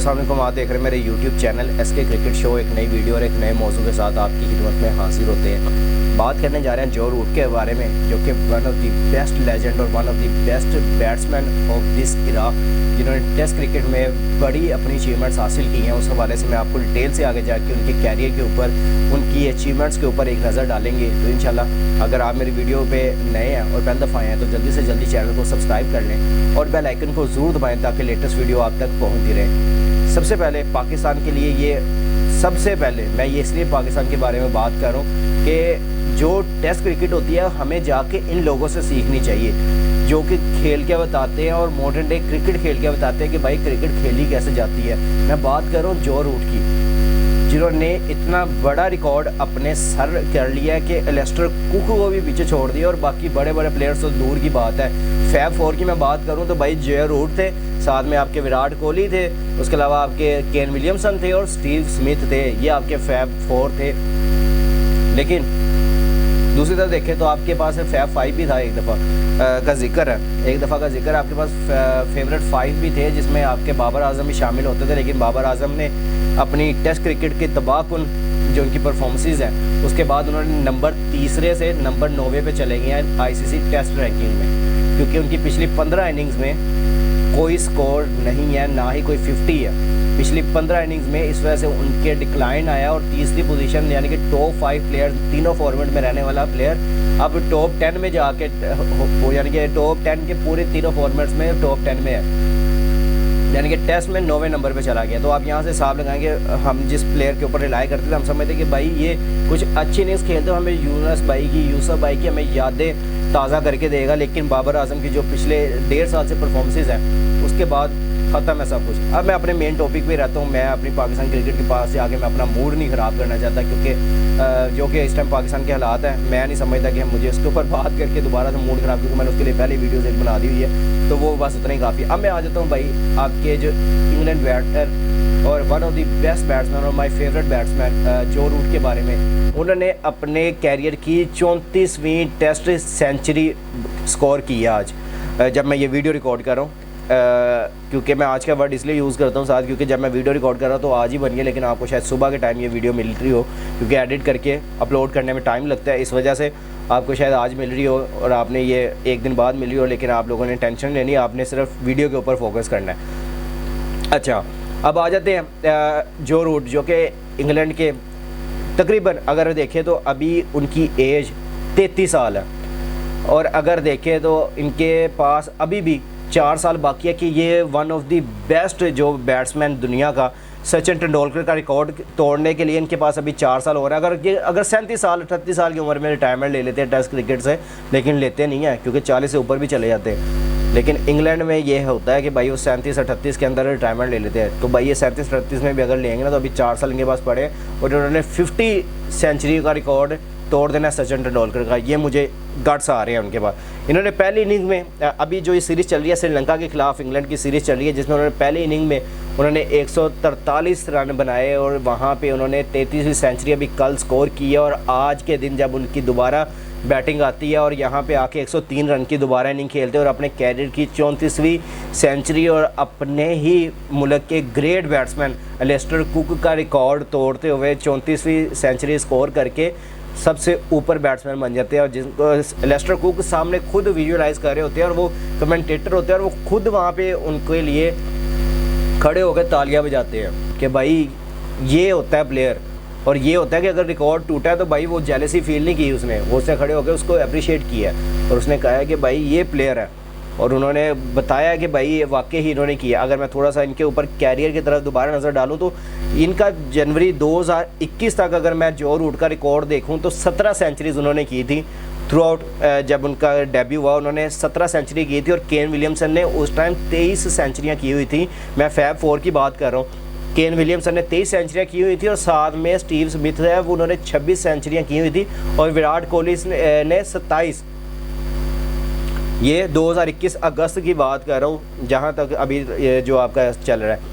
अस्सलाम वालेकुम। आप देख रहे हैं मेरे YouTube channel SK cricket show. एक नई वीडियो और एक नए मौजू के साथ आपकी खिदमत में हाजिर होते हैं। बात करने जा रहे हैं जो रूट के बारे में, जो कि one of the best legend और one of the best batsman of this era, जिन्होंने टेस्ट क्रिकेट में बड़ी अपनी अचीवमेंट्स हासिल की हैं। उस हवाले से मैं आपको डिटेल से आगे जाके उनके कैरियर के ऊपर, उनकी अचीवमेंट्स के ऊपर एक नज़र डालेंगे। तो इंशाल्लाह अगर आप मेरी वीडियो पे नए हैं और पहली दफ़ा आए हैं तो जल्दी से जल्दी चैनल को सब्सक्राइब कर लें और बेल आइकन को ज़रूर दबाएं ताकि लेटेस्ट वीडियो आप तक पहुँचती रहे। सबसे पहले पाकिस्तान के लिए सबसे पहले मैं ये इसलिए पाकिस्तान के बारे में बात कर रहा हूँ कि जो टेस्ट क्रिकेट होती है हमें जाके इन लोगों से सीखनी चाहिए, जो कि खेल के बताते हैं और मॉडर्न डे क्रिकेट खेल के बताते हैं कि भाई क्रिकेट खेली कैसे जाती है। मैं बात कर रहा हूँ जो रूट की, जिन्होंने इतना बड़ा रिकॉर्ड अपने सर कर लिया है कि एलेस्टर कुक को भी पीछे छोड़ दिया और बाकी बड़े बड़े प्लेयर्स तो दूर की बात है। फैब 4 की मैं बात करूं तो भाई जो रूट थे, साथ में आपके विराट कोहली थे, उसके अलावा आपके केन विलियमसन थे और स्टीव स्मिथ थे। ये आपके फैब 4 थे। लेकिन दूसरी तरफ देखें तो आपके पास फैब 5 भी था। एक दफ़ा का जिक्र है, एक दफ़ा का जिक्र आपके पास फेवरेट 5 भी थे, जिसमें आपके बाबर आजम भी शामिल होते थे। लेकिन बाबर आजम ने अपनी टेस्ट क्रिकेट की तबाहकुन जो उनकी परफॉर्मेंसेस हैं, उसके बाद उन्होंने नंबर 3 से नंबर 9 पे चले गए हैं ICC टेस्ट रैंकिंग में, क्योंकि उनकी पिछली 15 इनिंग्स में कोई स्कोर नहीं है, ना ही कोई 50 है पिछली 15 इनिंग्स में। इस वजह से उनके डिक्लाइन आया और तीसरी पोजीशन यानी कि टॉप 5 प्लेयर, तीनों फॉर्मेट में रहने वाला प्लेयर अब टॉप 10 में जाके, यानी कि टॉप 10 के पूरे तीनों फॉर्मेट्स में टॉप 10 में है, यानी कि टेस्ट में 9वें नंबर पे चला गया। तो आप यहाँ से हिसाब लगाएंगे, हम जिस प्लेयर के ऊपर रिलाई करते थे हम समझते कि भाई ये कुछ अच्छी इनिंग्स खेलते हो, हमें यूसुफ भाई की हमें यादें ताज़ा करके देगा। लेकिन बाबर आजम की जो पिछले 1.5 साल से परफॉर्मेंसेज हैं, उसके बाद ख़त्म है सब कुछ। अब मैं अपने मेन टॉपिक पे रहता हूँ। मैं अपनी पाकिस्तान क्रिकेट के पास जाके मैं अपना मूड नहीं ख़राब करना चाहता, क्योंकि जो कि इस टाइम पाकिस्तान के हालात हैं, मैं नहीं समझता कि मुझे उसके ऊपर बात करके दोबारा से मूड ख़राब, क्योंकि मैंने उसके लिए पहले वीडियोज़ एक बना दी हुई है, तो वो बस उतना ही काफ़ी। अब मैं आ जाता हूँ भाई आपके जो इंग्लैंड बैटर और one of the best batsman और माई फेवरेट बैट्समैन जो रूट के बारे में, उन्होंने अपने कैरियर की 34वीं टेस्ट सेंचुरी स्कोर की है आज, जब मैं ये वीडियो रिकॉर्ड कर रहा हूँ। क्योंकि मैं आज का वर्ड इसलिए यूज़ करता हूँ साथ, क्योंकि जब मैं वीडियो रिकॉर्ड कर रहा हूँ तो आज ही बनी है, लेकिन आपको शायद सुबह के टाइम ये वीडियो मिल रही हो, क्योंकि एडिट करके अपलोड करने में टाइम लगता है। इस वजह से आपको शायद आज मिल रही हो और आपने ये एक दिन बाद मिल रही हो, लेकिन आप लोगों ने टेंशन लेनी, आपने सिर्फ वीडियो के ऊपर फोकस करना है। अच्छा, अब आ जाते हैं जो रूट, जो कि इंग्लैंड के तकरीबन अगर देखें तो अभी उनकी एज 33 साल है, और अगर देखें तो इनके पास अभी भी 4 साल बाकी है कि ये वन ऑफ द बेस्ट जो बैट्समैन दुनिया का, सचिन तेंदुलकर का रिकॉर्ड तोड़ने के लिए इनके पास अभी 4 साल हो रहा है। अगर 37 साल 38 साल की उम्र में रिटायरमेंट ले लेते हैं टेस्ट क्रिकेट से, लेकिन लेते नहीं हैं क्योंकि 40 से ऊपर भी चले जाते हैं। लेकिन इंग्लैंड में ये होता है कि भाई वो 37-38 के अंदर रिटायरमेंट ले लेते हैं। तो भाई ये 37-38 में भी अगर लेंगे ना तो अभी 4 साल इनके पास पड़े और उन्होंने 50 सेंचुरी का रिकॉर्ड तोड़ देना सचिन तेंदुलकर का। ये मुझे गट्स आ रहे हैं उनके पास। इन्होंने पहली इनिंग में, अभी जो ये सीरीज़ चल रही है श्रीलंका के खिलाफ इंग्लैंड की सीरीज़ चल रही है, जिसमें उन्होंने पहली इनिंग में उन्होंने 143 रन बनाए और वहाँ पे उन्होंने 33वीं सेंचुरी अभी कल स्कोर की है। और आज के दिन जब उनकी दोबारा बैटिंग आती है और यहाँ पे आके 103 रन की दोबारा इनिंग खेलते हैं और अपने कैरियर की 34वीं सेंचुरी और अपने ही मुल्क के ग्रेट बैट्समैन एलेस्टर कुक का रिकॉर्ड तोड़ते हुए 34वीं सेंचुरी स्कोर करके सबसे ऊपर बैट्समैन बन जाते हैं। और जिनको लेस्टर कुक सामने खुद विजुअलाइज कर रहे होते हैं और वो कमेंटेटर होते हैं और वो खुद वहाँ पे उनके लिए खड़े होकर तालियां बजाते हैं कि भाई ये होता है प्लेयर। और ये होता है कि अगर रिकॉर्ड टूटा है तो भाई वो जेलसी फील नहीं की उसने, वो उससे खड़े होकर उसको अप्रिशिएट किया और उसने कहा है कि भाई ये प्लेयर है, और उन्होंने बताया कि भाई ये वाकई ही इन्होंने किया। अगर मैं थोड़ा सा इनके ऊपर कैरियर की तरफ दोबारा नज़र डालूं तो इनका जनवरी 2021 तक अगर मैं जो रूट का रिकॉर्ड देखूं तो 17 सेंचुरीज़ उन्होंने की थी थ्रू आउट। जब उनका डेब्यू हुआ उन्होंने 17 सेंचुरी की थी और केन विलियमसन ने उस टाइम 23 सेंचुरियाँ की हुई थी। मैं फैब 4 की बात कर रहा हूँ। केन विलियमसन ने 23 सेंचुरियाँ की हुई थी और साथ में स्टीव स्मिथ है वो उन्होंने 26 सेंचुरियाँ की हुई थी और विराट कोहली ने 27। ये 2021 अगस्त की बात कर रहा हूँ, जहाँ तक अभी जो आपका चल रहा है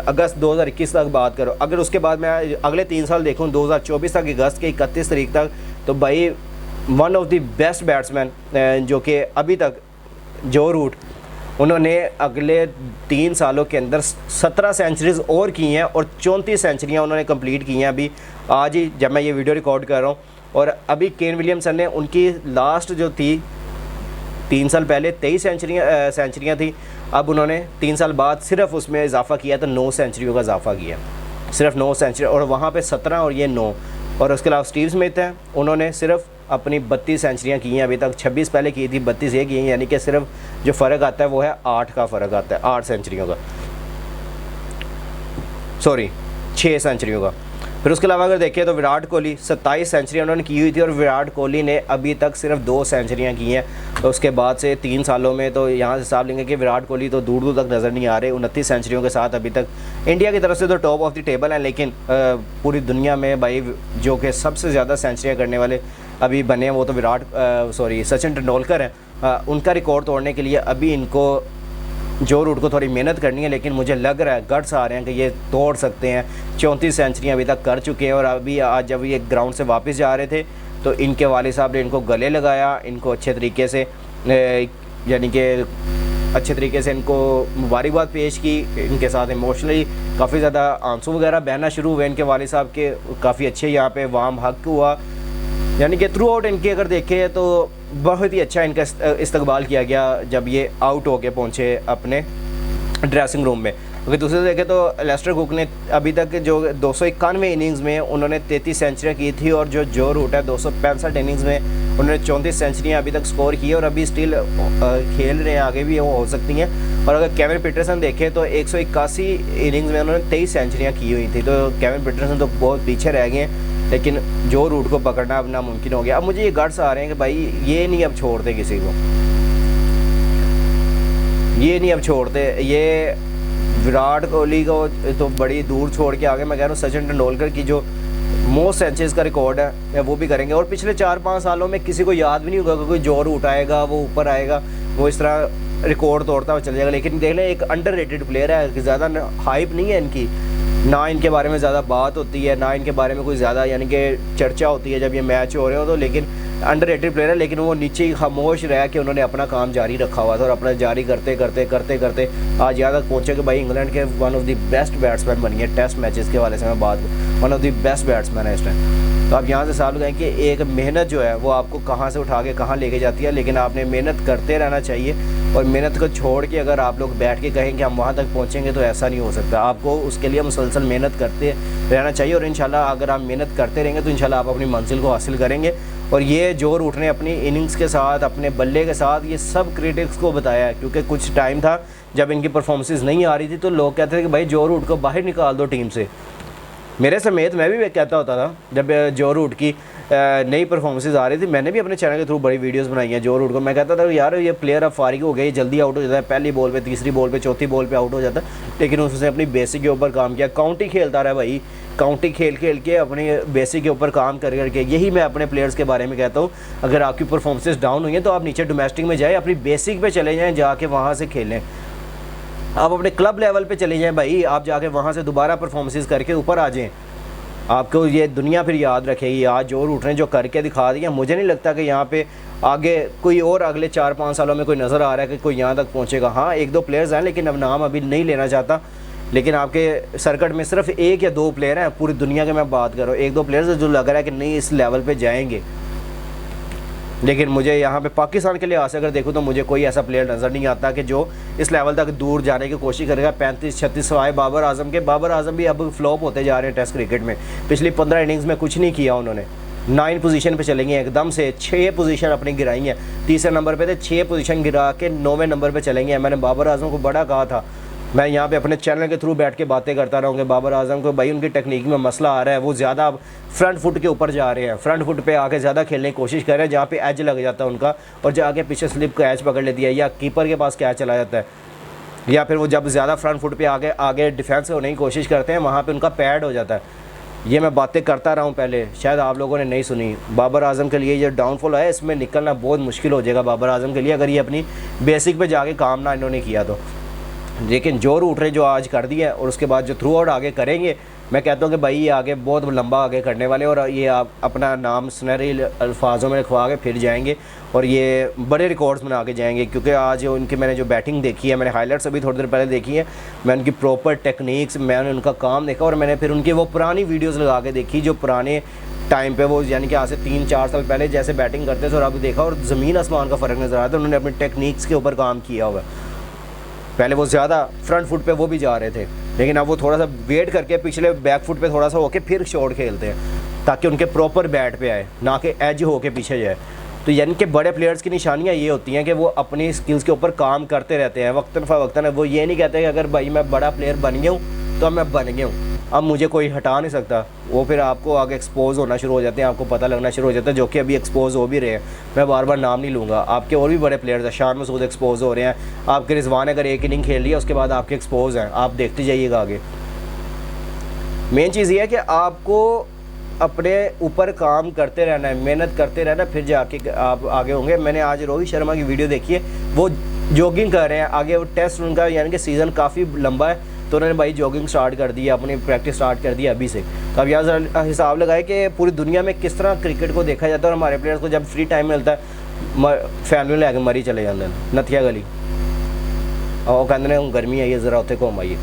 अगस्त 2021 तक बात करो। अगर उसके बाद मैं अगले 3 साल देखूँ 2024 तक अगस्त के 31 तारीख तक, तो भाई one of the best batsman जो कि अभी तक जो रूट उन्होंने अगले 3 सालों के अंदर 17 सेंचुरीज़ और की हैं और 34 सेंचुरियाँ उन्होंने कंप्लीट की हैं अभी आज ही जब मैं ये वीडियो रिकॉर्ड कर रहा हूँ। और अभी केन विलियमसन ने उनकी लास्ट जो थी 3 साल पहले 23 सेंचुरियाँ थी, अब उन्होंने 3 साल बाद सिर्फ उसमें इजाफा किया तो 9 सेंचुरियों का इजाफा किया, सिर्फ 9 सेंचुरी, और वहाँ पे 17 और ये 9। और उसके अलावा स्टीव स्मिथ हैं, उन्होंने सिर्फ अपनी 32 सेंचुरियाँ की हैं अभी तक, 26 पहले की थी, 32 ये की हैं, यानी कि सिर्फ जो फ़र्क आता है वो है 8 का फ़र्क आता है, 8 सेंचुरियों का, सॉरी 6 सेंचुरियों का। फिर उसके अलावा अगर देखें तो विराट कोहली 27 सेंचुरियाँ उन्होंने की हुई थी और विराट कोहली ने अभी तक सिर्फ 2 सेंचुरियाँ की हैं। तो उसके बाद से 3 सालों में तो यहाँ से हिसाब लेंगे कि विराट कोहली तो दूर दूर तक नज़र नहीं आ रहे, 29 सेंचुरियों के साथ अभी तक इंडिया की तरफ से तो टॉप ऑफ द टेबल हैं। लेकिन पूरी दुनिया में भाई जो कि सबसे ज़्यादा सेंचुरियाँ करने वाले अभी बने हैं वो तो सचिन तेंदुलकर हैं। उनका रिकॉर्ड तोड़ने के लिए अभी इनको जो रूट को थोड़ी मेहनत करनी है, लेकिन मुझे लग रहा है गट्स आ रहे हैं कि ये तोड़ सकते हैं। 34 सेंचुरियाँ अभी तक कर चुके हैं और अभी आज जब ये ग्राउंड से वापस जा रहे थे तो इनके वालिद साहब ने इनको गले लगाया, इनको अच्छे तरीके से यानी कि अच्छे तरीके से इनको मुबारकबाद पेश की, इनके साथ इमोशनली काफ़ी ज़्यादा आंसू वगैरह बहना शुरू हुए इनके वालिद साहब के, काफ़ी अच्छे यहाँ पे वाम हक हुआ, यानी कि थ्रू आउट इनकी अगर देखें तो बहुत ही अच्छा इनका इस्तकबाल किया गया जब ये आउट होके पहुँचे अपने ड्रेसिंग रूम में। अगर दूसरे देखें तो लेस्टर कुक ने अभी तक जो 291 इनिंग्स में उन्होंने 33 सेंचुरियाँ की थी और जो रूट है 265 इनिंग्स में उन्होंने 34 सेंचुरियाँ अभी तक स्कोर की और अभी स्टिल खेल रहे हैं, आगे भी वो हो सकती हैं। और अगर केविन पीटरसन देखें तो 181 इनिंग्स में उन्होंने 23 सेंचुरियाँ की हुई थी, तो केविन पीटरसन तो बहुत पीछे रह गए हैं। लेकिन जो रूट को पकड़ना अब नामुमकिन हो गया। अब मुझे ये गट्स आ रहे हैं कि भाई ये नहीं अब छोड़ते किसी को, ये नहीं अब छोड़ते, ये विराट कोहली को तो बड़ी दूर छोड़ के आगे मैं कह रहा हूँ सचिन तेंदुलकर की जो मोस्ट सेंचुरीज का रिकॉर्ड है वो भी करेंगे। और पिछले 4-5 सालों में किसी को याद भी नहीं होगा कि कोई जो रूट आएगा वो ऊपर आएगा, वो इस तरह रिकॉर्ड तोड़ता हुआ चल जाएगा। लेकिन देख लें एक अंडररेटेड प्लेयर है कि ज़्यादा हाइप नहीं है इनकी, ना इनके बारे में ज़्यादा बात होती है, ना इनके बारे में कोई ज़्यादा यानी कि चर्चा होती है जब ये मैच हो रहे हो तो, लेकिन अंडररेटेड प्लेयर है। लेकिन वो नीचे ही खामोश रहा कि उन्होंने अपना काम जारी रखा हुआ था और अपना जारी करते करते करते करते आज यहाँ तक पहुँचे कि भाई इंग्लैंड के one of the best batsman बनी है टेस्ट मैचेस के वाले से मैं बात, one of the best batsman है इस टाइम। तो आप यहाँ से साबित करें कि एक मेहनत जो है वो आपको कहाँ से उठा के कहाँ लेके जाती है, लेकिन आपने मेहनत करते रहना चाहिए। और मेहनत को छोड़ के अगर आप लोग बैठ के कहें कि हम वहाँ तक पहुँचेंगे तो ऐसा नहीं हो सकता, आपको उसके लिए मुसलसल मेहनत करते रहना चाहिए। और इंशाल्लाह अगर आप मेहनत करते रहेंगे तो इंशाल्लाह आप अपनी मंजिल को हासिल करेंगे। और ये जो रूट ने अपनी इनिंग्स के साथ अपने बल्ले के साथ ये सब क्रिटिक्स को बताया है, क्योंकि कुछ टाइम था जब इनकी परफॉर्मेंसेस नहीं आ रही थी तो लोग कहते थे कि भाई जो रूट को बाहर निकाल दो टीम से, मेरे समेत मैं भी कहता होता था जब जो रूट की नई परफॉर्मेंसेस आ रही थी, मैंने भी अपने चैनल के थ्रू बड़ी वीडियोस बनाई हैं जो रूट को। मैं कहता था यार ये प्लेयर अब फारिग हो गए, जल्दी आउट हो जाता है, पहली बॉल पे, तीसरी बॉल पे, चौथी बॉल पे आउट हो जाता है। लेकिन उसने अपनी बेसिक के ऊपर काम किया, काउंटी खेलता रहा भाई, काउंटी खेल के अपनी बेसिक के ऊपर काम कर करके। यही मैं अपने प्लेयर्स के बारे में कहता हूँ, अगर आपकी परफॉर्मेंसेस डाउन हुई हैं तो आप नीचे डोमेस्टिक में जाए, अपनी बेसिक पे चले जाएँ, जाके वहाँ से खेलें। आप अपने क्लब लेवल पे चले जाएँ भाई, आप जाके वहाँ से दोबारा परफॉर्मेंसेस करके ऊपर आ जाएँ, आपको ये दुनिया फिर याद रखेगी। आज जो रूट ने जो करके दिखा दिया, मुझे नहीं लगता कि यहाँ पे आगे कोई और अगले 4-5 सालों में कोई नज़र आ रहा है कि कोई यहाँ तक पहुँचेगा। हाँ 1-2 प्लेयर्स हैं, लेकिन अब नाम अभी नहीं लेना चाहता। लेकिन आपके सर्किट में सिर्फ 1 या 2 प्लेयर हैं, पूरी दुनिया के मैं बात कर रहा हूँ, 1-2 प्लेयर्स जो लग रहा है कि नहीं इस लेवल पर जाएंगे। लेकिन मुझे यहाँ पे पाकिस्तान के लिहाज से अगर देखूँ तो मुझे कोई ऐसा प्लेयर नज़र नहीं आता कि जो इस लेवल तक दूर जाने की कोशिश करेगा। 35-36 सवाए बाबर आजम के, बाबर आजम भी अब फ्लॉप होते जा रहे हैं टेस्ट क्रिकेट में, पिछली 15 इनिंग्स में कुछ नहीं किया उन्होंने। 9 पोजीशन पे चलेंगे एकदम से, 6 पोजीशन अपनी गिराई हैं, तीसरे नंबर पे थे, 6 पोजीशन गिरा के 9वें नंबर पे चलेंगे। मैंने बाबर आजम को बड़ा कहा था, मैं यहाँ पे अपने चैनल के थ्रू बैठ के बातें करता रहूँगा बाबर आजम को, भाई उनकी टेक्निक में मसला आ रहा है, वो ज़्यादा फ्रंट फुट के ऊपर जा रहे हैं, फ्रंट फुट पे आके ज़्यादा खेलने की कोशिश कर रहे हैं, जहाँ पे एज लग जाता है उनका और जाके पीछे स्लिप कैच पकड़ लेती है या कीपर के पास कैच चला जाता है, या फिर वो जब ज़्यादा फ्रंट फुट पे आगे डिफेंस होने की कोशिश करते हैं वहाँ पर उनका पैड हो जाता है। ये मैं बातें करता रहा हूँ पहले, शायद आप लोगों ने नहीं सुनी। बाबर आजम के लिए ये डाउनफॉल है, इसमें निकलना बहुत मुश्किल हो जाएगा बाबर आजम के लिए, अगर ये अपनी बेसिक पे जाके काम ना इन्होंने किया तो। लेकिन जो रूट ने जो आज कर दिया और उसके बाद जो थ्रू आउट आगे करेंगे, मैं कहता हूँ कि भाई ये आगे बहुत लंबा आगे करने वाले और ये आप अपना नाम सुनहरे अल्फाजों में लिखवा के फिर जाएंगे और ये बड़े रिकॉर्ड्स बना के जाएंगे। क्योंकि आज उनकी मैंने जो बैटिंग देखी है, मैंने हाइलाइट्स अभी थोड़ी देर पहले देखी है, मैं उनकी प्रॉपर टेक्निक्स, मैंने उनका काम देखा और मैंने फिर उनकी वो पुरानी वीडियोज़ लगा के देखी जो पुराने टाइम पे वो यानी कि आज से 3-4 साल पहले जैसे बैटिंग करते थे और अब देखा और ज़मीन आसमान का फ़र्क नज़र आता है। उन्होंने अपनी टेक्निक्स के ऊपर काम किया हुआ। पहले वो ज़्यादा फ्रंट फुट पे वो भी जा रहे थे, लेकिन अब वो थोड़ा सा वेट करके पिछले बैक फुट पे थोड़ा सा होके फिर शॉट खेलते हैं ताकि उनके प्रॉपर बैट पे आए, ना कि एज होके पीछे जाए। तो यानी कि बड़े प्लेयर्स की निशानियाँ ये होती हैं कि वो अपनी स्किल्स के ऊपर काम करते रहते हैं वक्तन फ़वक्तन। वो ये नहीं कहते कि अगर भाई मैं बड़ा प्लेयर बन गया हूँ तो अब मैं बन गया हूँ, अब मुझे कोई हटा नहीं सकता। वो फिर आपको आगे एक्सपोज होना शुरू हो जाते हैं, आपको पता लगना शुरू हो जाता है, जो कि अभी एक्सपोज हो भी रहे हैं। मैं बार बार नाम नहीं लूँगा, आपके और भी बड़े प्लेयर्स हैं, शान मसूद एक्सपोज हो रहे हैं, आपके रिजवान अगर एक इनिंग खेल लिया उसके बाद आपके एक्सपोज हैं, आप देखते जाइएगा आगे। मेन चीज़ ये है कि आपको अपने ऊपर काम करते रहना है, मेहनत करते रहना, फिर जाके आप आगे होंगे। मैंने आज रोहित शर्मा की वीडियो देखी है, वो जॉगिंग कर रहे हैं, आगे वो टेस्ट उनका यानी कि सीज़न काफ़ी लंबा है तो उन्होंने भाई जॉगिंग स्टार्ट कर दी, अपनी प्रैक्टिस स्टार्ट कर दी अभी से। तो अब यहाँ हिसाब लगाए कि पूरी दुनिया में किस तरह क्रिकेट को देखा जाता है और हमारे प्लेयर्स को जब फ्री टाइम मिलता है फैमिली में लेकर मरी चले जाते हैं नथिया गली और कहते हैं गर्मी आई है ज़रा उत्थे घूम आइए।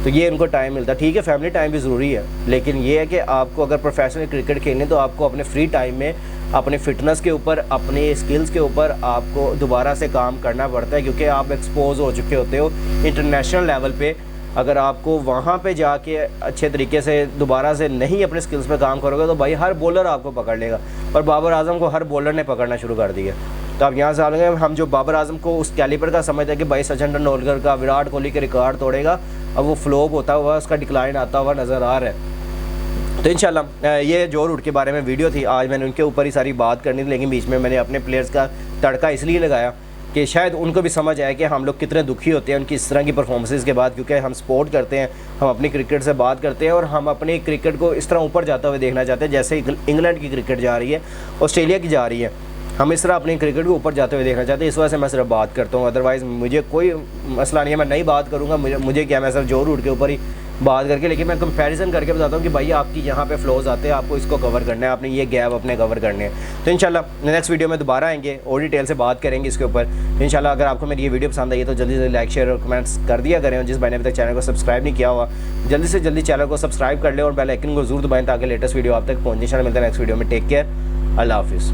तो ये इनको टाइम मिलता है, ठीक है फैमिली टाइम भी ज़रूरी है, लेकिन ये है कि आपको अगर प्रोफेशनल क्रिकेट खेलने तो आपको अपने फ्री टाइम में अपने फिटनेस के ऊपर, अपने स्किल्स के ऊपर आपको दोबारा से काम करना पड़ता है। क्योंकि आप एक्सपोज हो चुके होते हो इंटरनेशनल लेवल पे। अगर आपको वहाँ पे जाके अच्छे तरीके से दोबारा से नहीं अपने स्किल्स पे काम करोगे तो भाई हर बॉलर आपको पकड़ लेगा, और बाबर आजम को हर बॉलर ने पकड़ना शुरू कर दिया। तो अब यहाँ से आएंगे हम जो बाबर आजम को उस कैलिबर का समझते हैं कि भाई सचिन तेंदुलकर का, विराट कोहली के रिकॉर्ड तोड़ेगा, अब वो फ्लॉप होता हुआ उसका डिक्लाइन आता हुआ नज़र आ रहा है। तो इंशाल्लाह ये जो रूट के बारे में वीडियो थी, आज मैंने उनके ऊपर ही सारी बात करनी थी, लेकिन बीच में मैंने अपने प्लेयर्स का तड़का इसलिए लगाया कि शायद उनको भी समझ आए कि हम लोग कितने दुखी होते हैं उनकी इस तरह की परफॉर्मेंसेस के बाद। क्योंकि हम सपोर्ट करते हैं, हम अपनी क्रिकेट से बात करते हैं और हम अपनी क्रिकेट को इस तरह ऊपर जाता हुआ देखना चाहते हैं जैसे इंग्लैंड की क्रिकेट जा रही है, ऑस्ट्रेलिया की जा रही है, हम इस तरह अपनी क्रिकेट को ऊपर जाते हुए देखना चाहते हैं। इस वजह से मैं सिर्फ बात करता हूँ, अदरवाइज़ मुझे कोई मसला नहीं है, मैं नहीं बात करूँगा, मुझे क्या, मैं सिर्फ जो रूट के ऊपर ही बात करके, लेकिन मैं कंपैरिजन करके बताता हूँ कि भाई आपकी यहाँ पे फ्लोज आते हैं, आपको इसको कवर करना है, आपने ये गैप अपने कवर करने हैं। तो इंशाल्लाह नेक्स्ट वीडियो में दोबारा आएंगे और डिटेल से बात करेंगे इसके ऊपर। इंशाल्लाह अगर आपको मेरी ये वीडियो पसंद आई है तो जल्दी से लाइक, शेयर और कमेंट्स कर दिया करें। और जिस भाई ने अभी तक चैनल को सब्सक्राइब नहीं किया हुआ, जल्दी से जल्दी चैनल को सब्सक्राइब कर ले और बेल आइकन को जरूर दबाएं ताकि लेटेस्ट वीडियो आप तक पहुँचे। इंशाल्लाह मिलता है नेक्स्ट वीडियो में। टेक केयर, अल्लाह हाफिज़।